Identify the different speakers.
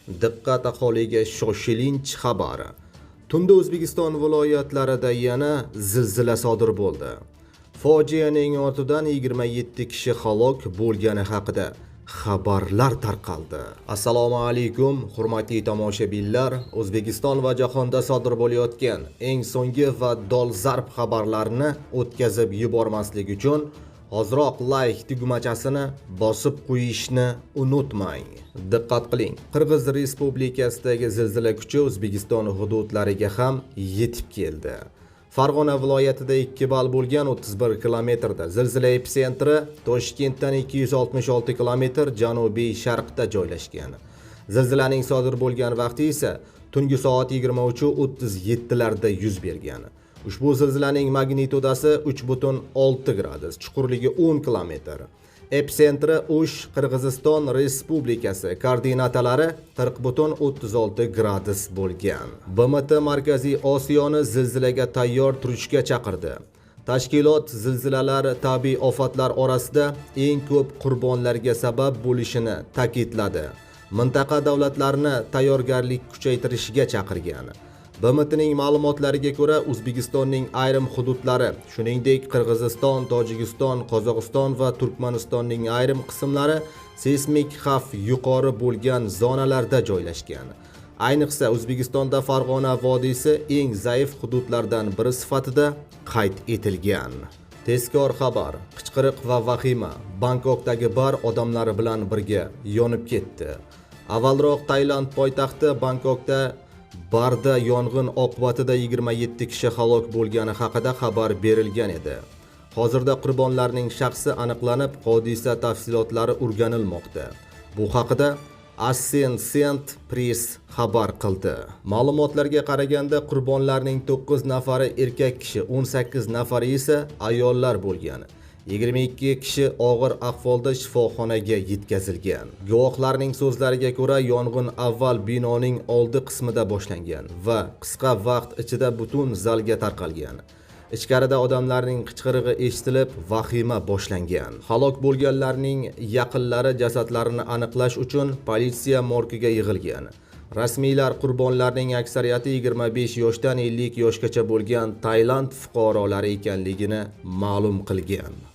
Speaker 1: Diqqat aholiga shoshilinch xabar. Tunda O'zbekiston viloyatlarida yana zilzila sodir bo'ldi. Fojianing ortidan 27 kishi halok bo'lgani haqida xabarlar tarqaldi. Assalomu alaykum, hurmatli tomoshabinlar. O'zbekiston va jahonda sodir bo'layotgan eng so'nggi va dolzarb xabarlarni o'tkazib yubormaslik uchun hoziroq like tugmachasini bosib qo'yishni unutmang. Diqqat qiling. Qirg'iz Respublikasidagi zilzila kuchi O'zbekiston hududlariga ham yetib keldi. Farg'ona viloyatida 2 ball bo'lgan 31 kilometrda, zilzila epitsentri Toshkentdan 266 kilometr janubiy sharqda joylashgan. Zilzilaning sodir bo'lgan vaqti esa tungi soat 23:37 larda yuz bergan. Ushbu zilzilaning magnitudasi 3,6 gradus, chuqurligi 10 kilometr. Epitsentri O'sh, Qirg'iziston Respublikasi, koordinatalari 40,36 gradus bo'lgan. BMT Markaziy Osiyoni zilzilaga tayyor turishga chaqirdi. Tashkilot zilzilalar tabiiy ofatlar orasida eng ko'p qurbonlarga sabab bo'lishini ta'kidladi. Mintaqa davlatlarini tayyorgarlik kuchaytirishga chaqirgan. BMTning ma'lumotlariga ko'ra, O'zbekistonning ayrim hududlari, shuningdek Qirg'iziston, Tojikiston, Qozog'iston va Turkmanistonning ayrim qismlari seysmik xavf yuqori bo'lgan zonalarda joylashgan. Ayniqsa O'zbekistonda Farg'ona vodiysi eng zaif hududlardan biri sifatida qayd etilgan. Tezkor xabar, qichqiriq va vahima. Bangkokdagi bar odamlari bilan birga yonib ketdi. Avvalroq Tailand poytaxti Bangkokda barda yong'in oqibatida 27 kishi halok bo'lgani haqida xabar berilgan edi. Hozirda qurbonlarning shaxsi aniqlanib, hodisa tafsilotlari o'rganilmoqda. Bu haqida Associated Press xabar qildi. Ma'lumotlarga qaraganda, qurbonlarning 9 nafari erkak kishi, 18 nafari esa ayollar bo'lgan. 22 kishi og'ir ahvolda shifoxonaga yetkazilgan. Guvohlarning so'zlariga ko'ra, yong'in avval binoning oldi qismida boshlangan va qisqa vaqt ichida butun zalga tarqalgan. Ichkarida odamlarning qichqirig'i eshitilib, vahima boshlangan. Halok bo'lganlarning yaqinlari jasadlarini aniqlash uchun politsiya morgiga yig'ilgan. Rasmiylar qurbonlarning aksariyati 25 yoshdan 50 yoshgacha bo'lgan Tailand fuqarolari ekanligini ma'lum qilgan.